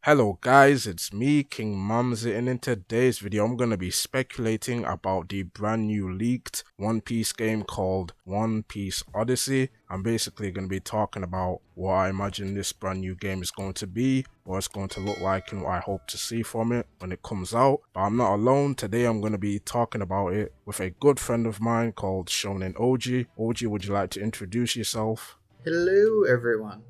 Hello guys, it's me, King Mumsy, and in today's video I'm going to be speculating about the brand new leaked One Piece game called One Piece Odyssey. I'm basically going to be talking about what I imagine this brand new game is going to be, what it's going to look like, and what I hope to see from it when it comes out. But I'm not alone. Today I'm going to be talking about it with a good friend of mine called Shonen Ouji. Ouji, would you like to introduce yourself? Hello, everyone.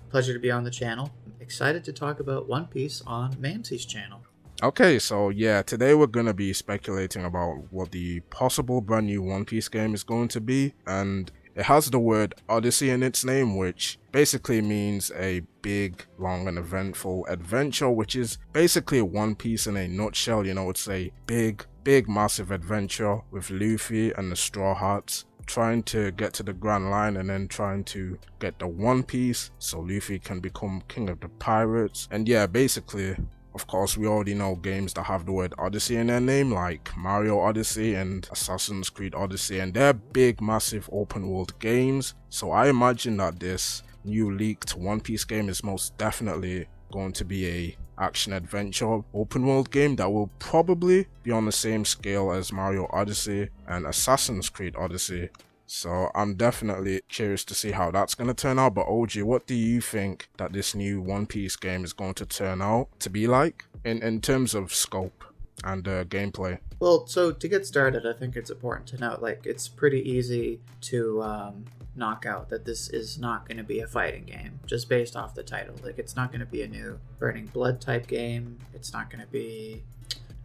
Pleasure to be on the channel. Excited to talk about One Piece on Mamsy's channel. Okay, so yeah, today we're going to be speculating about what the possible brand new One Piece game is going to be, and it has the word Odyssey in its name, which basically means a big, long, and eventful adventure, which is basically One Piece in a nutshell. You know, it's a big, massive adventure with Luffy and the Straw Hats trying to get to the Grand Line and then trying to get the One Piece so Luffy can become king of the pirates. And yeah, basically, of course, we already know games that have the word Odyssey in their name, like Mario Odyssey and Assassin's Creed Odyssey, and they're big, massive open world games. So I imagine that this new leaked One Piece game is most definitely going to be a action adventure open world game that will probably be on the same scale as Mario Odyssey and Assassin's Creed Odyssey. So I'm definitely curious to see how that's going to turn out. But OG, what do you think that this new One Piece game is going to turn out to be like in terms of scope and gameplay? Well, so to get started, I think it's important to note, it's pretty easy to knock out that this is not going to be a fighting game, just based off the title. It's not going to be a new Burning Blood type game. It's not going to be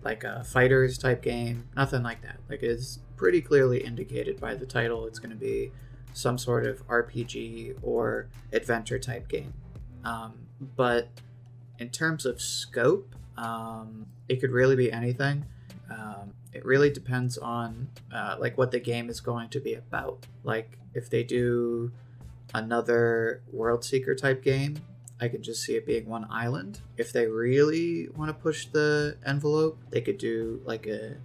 like a fighters type game, nothing like that. It's pretty clearly indicated by the title. It's going to be some sort of RPG or adventure type game. But in terms of scope, it could really be anything. It really depends on what the game is going to be about. If they do another World Seeker type game, I could just see it being one island. If they really want to push the envelope, they could do a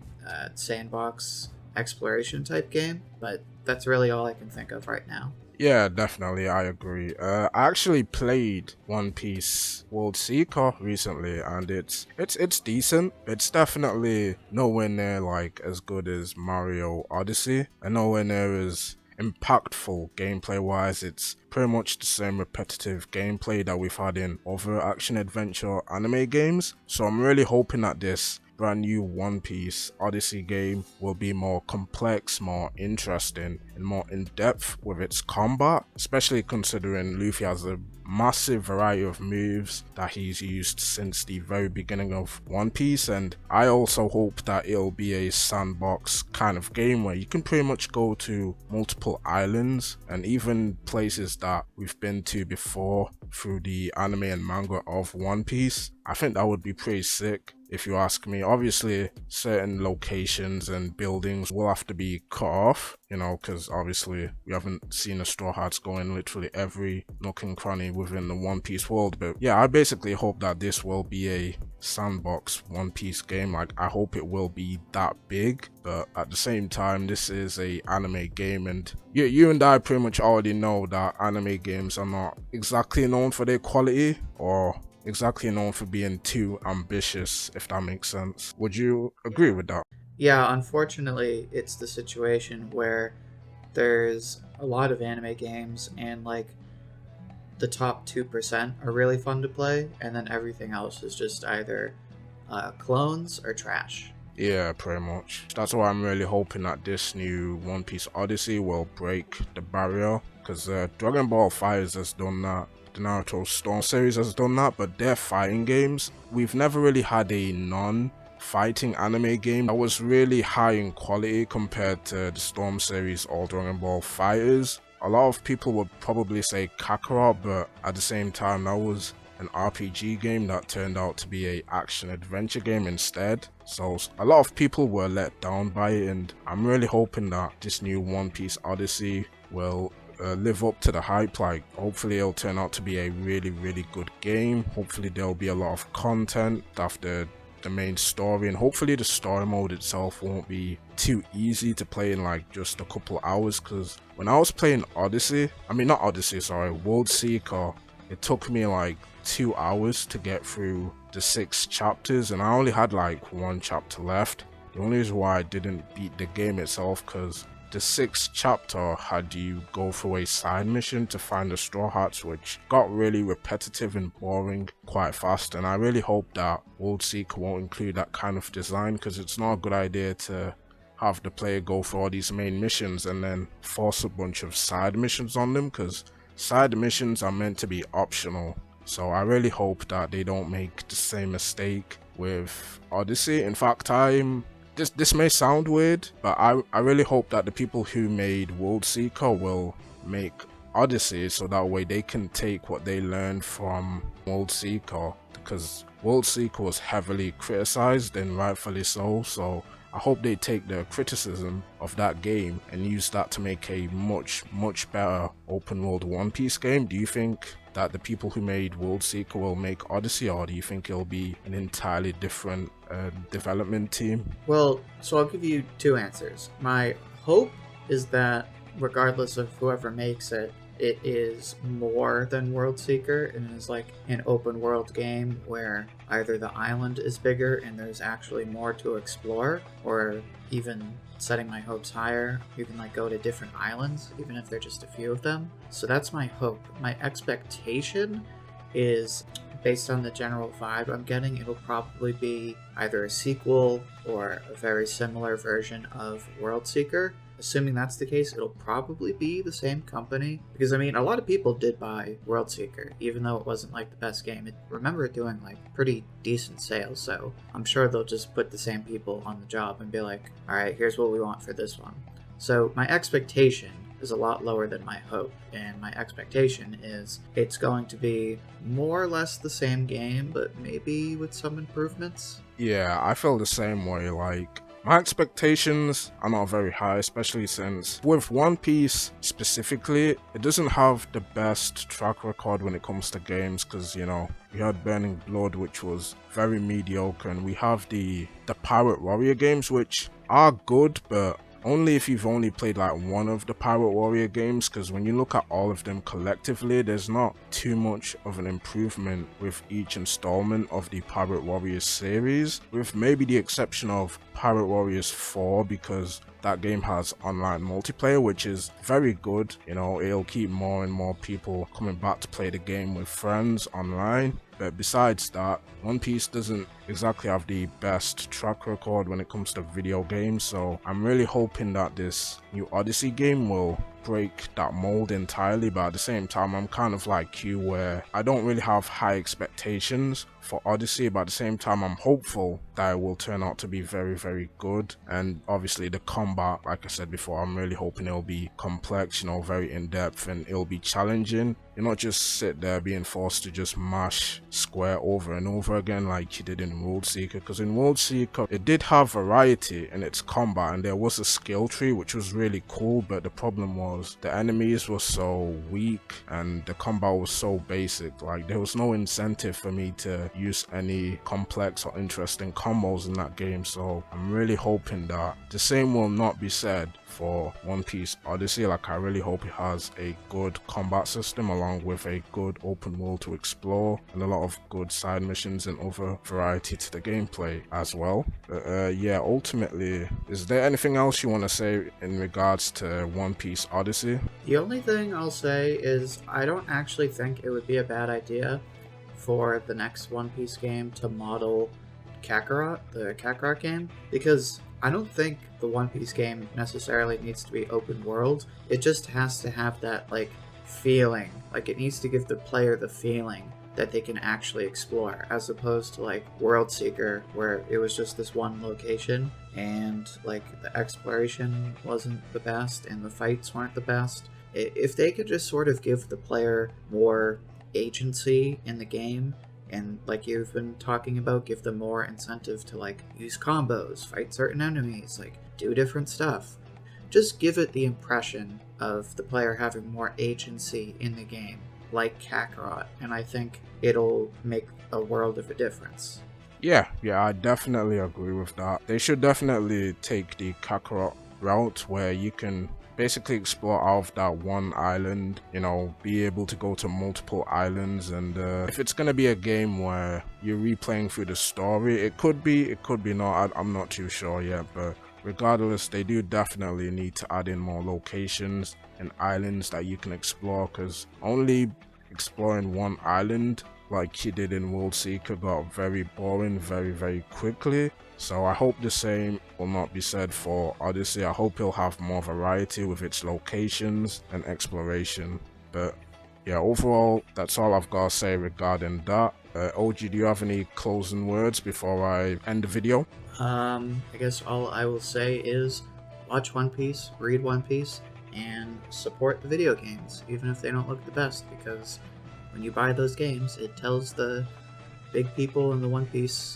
sandbox exploration type game, but that's really all I can think of right now. Yeah, definitely, I agree. I actually played One Piece World Seeker recently, and it's decent. It's definitely nowhere near as good as Mario Odyssey, and nowhere near as impactful gameplay wise. It's pretty much the same repetitive gameplay that we've had in other action adventure anime games. So I'm really hoping that this brand new One Piece Odyssey game will be more complex, more interesting, and more in-depth with its combat, especially considering Luffy has a massive variety of moves that he's used since the very beginning of One Piece. And I also hope that it'll be a sandbox kind of game where you can pretty much go to multiple islands and even places that we've been to before through the anime and manga of One Piece. I think that would be pretty sick, if you ask me. Obviously, certain locations and buildings will have to be cut off, because obviously we haven't seen the Straw Hats go in literally every nook and cranny within the One Piece world. But yeah, I basically hope that this will be a sandbox One Piece game. I hope it will be that big, but at the same time, this is a anime game, and you and I pretty much already know that anime games are not exactly known for their quality or exactly known for being too ambitious, if that makes sense. Would you agree with that? Yeah, unfortunately, it's the situation where there's a lot of anime games and the top 2% are really fun to play, and then everything else is just either clones or trash. Yeah, pretty much. That's why I'm really hoping that this new One Piece Odyssey will break the barrier, because Dragon Ball FighterZ has done that. The Naruto Storm series has done that, but they're fighting games. We've never really had a non-fighting anime game that was really high in quality compared to the Storm series or Dragon Ball FighterZ. A lot of people would probably say Kakarot, but at the same time, that was an RPG game that turned out to be a action-adventure game instead. So a lot of people were let down by it, and I'm really hoping that this new One Piece Odyssey will live up to the hype. Hopefully it'll turn out to be a really good game. Hopefully there'll be a lot of content after the main story, and hopefully the story mode itself won't be too easy to play in just a couple hours, because when I was playing World Seeker, it took me like 2 hours to get through the 6 chapters, and I only had like one chapter left. The only reason why I didn't beat the game itself, because the 6th chapter had you go through a side mission to find the Straw Hats, which got really repetitive and boring quite fast, and I really hope that World Seeker won't include that kind of design, because it's not a good idea to have the player go for all these main missions and then force a bunch of side missions on them, because side missions are meant to be optional. So I really hope that they don't make the same mistake with Odyssey. In fact, this may sound weird, but I really hope that the people who made World Seeker will make Odyssey, so that way they can take what they learned from World Seeker, because World Seeker was heavily criticized, and rightfully so. So I hope they take the criticism of that game and use that to make a much better open world One Piece game. Do you think that the people who made World Seeker will make Odyssey, or do you think it'll be an entirely different development team? Well, so I'll give you two answers. My hope is that regardless of whoever makes it, it is more than World Seeker and is like an open world game where either the island is bigger and there's actually more to explore, or even setting my hopes higher, you can like go to different islands even if they're just a few of them. So that's my hope. My expectation is, based on the general vibe I'm getting, it'll probably be either a sequel or a very similar version of World Seeker. Assuming that's the case, it'll probably be the same company, because I mean, a lot of people did buy World Seeker, even though it wasn't like the best game. Remember it doing like pretty decent sales, so I'm sure they'll just put the same people on the job and be like, alright, here's what we want for this one. So my expectation is a lot lower than my hope, and my expectation is it's going to be more or less the same game, but maybe with some improvements. Yeah, I feel the same way. Like, my expectations are not very high, especially since with One Piece specifically, it doesn't have the best track record when it comes to games, because, you know, we had Burning Blood, which was very mediocre, and we have the Pirate Warrior games, which are good, but only if you've only played like one of the Pirate Warrior games, because when you look at all of them collectively, there's not too much of an improvement with each installment of the Pirate Warriors series, with maybe the exception of Pirate Warriors 4, because that game has online multiplayer, which is very good. You know, it'll keep more and more people coming back to play the game with friends online. But besides that, One Piece doesn't exactly have the best track record when it comes to video games, so I'm really hoping that this new Odyssey game will break that mold entirely. But at the same time, I'm kind of like you, where I don't really have high expectations for Odyssey, but at the same time I'm hopeful that it will turn out to be very good. And obviously the combat, like I said before, I'm really hoping it'll be complex, you know, very in-depth, and it'll be challenging. You're not just sit there being forced to just mash square over and over again like you did in World Seeker, because in World Seeker it did have variety in its combat, and there was a skill tree which was really cool, but the problem was the enemies were so weak and the combat was so basic. Like, there was no incentive for me to use any complex or interesting combos in that game. So I'm really hoping that the same will not be said for One Piece Odyssey. Like, I really hope it has a good combat system along with a good open world to explore, and a lot of good side missions and other variety to the gameplay as well. Yeah, ultimately, is there anything else you want to say in regards to One Piece Odyssey? The only thing I'll say is I don't actually think it would be a bad idea for the next One Piece game to model Kakarot, the Kakarot game, because I don't think the One Piece game necessarily needs to be open world. It just has to have that, like, feeling. Like, it needs to give the player the feeling that they can actually explore, as opposed to, like, World Seeker, where it was just this one location, and, like, the exploration wasn't the best, and the fights weren't the best. If they could just sort of give the player more agency in the game, and like you've been talking about, give them more incentive to like use combos, fight certain enemies, like do different stuff. Just give it the impression of the player having more agency in the game, like Kakarot, and I think it'll make a world of a difference. Yeah, I definitely agree with that. They should definitely take the Kakarot route where you can basically explore out of that one island, you know, be able to go to multiple islands. And if it's gonna be a game where you're replaying through the story, it could be not. I'm not too sure yet, but regardless, they do definitely need to add in more locations and islands that you can explore, because only exploring one island like you did in World Seeker got very boring very quickly. So I hope the same will not be said for Odyssey. I hope it'll have more variety with its locations and exploration. But yeah, overall, that's all I've got to say regarding that. OG, do you have any closing words before I end the video? I guess all I will say is watch One Piece, read One Piece, and support the video games, even if they don't look the best, because when you buy those games, it tells the big people in the One Piece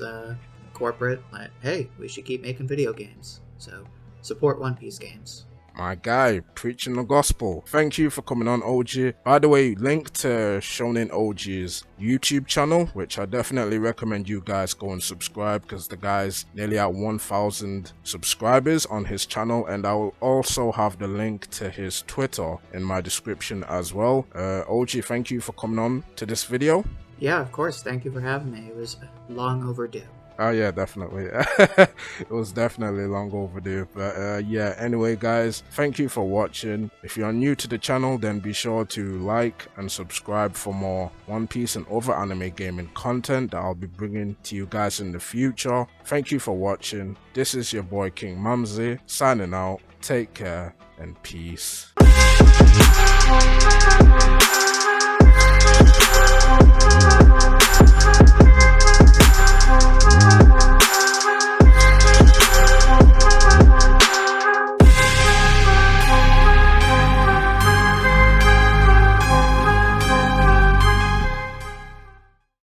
corporate that, hey, we should keep making video games. So support One Piece games. My guy, preaching the gospel. Thank you for coming on, OG. By the way, link to Shonen Ouji's YouTube channel, which I definitely recommend you guys go and subscribe, because the guy's nearly at 1,000 subscribers on his channel. And I will also have the link to his Twitter in my description as well. OG, thank you for coming on to this video. Yeah, of course. Thank you for having me. It was long overdue. Oh yeah, definitely. It was definitely long overdue. But yeah, anyway guys, thank you for watching. If you are new to the channel, then be sure to like and subscribe for more One Piece and other anime gaming content that I'll be bringing to you guys in the future. Thank you for watching. This is your boy King Mamzi, signing out. Take care and peace.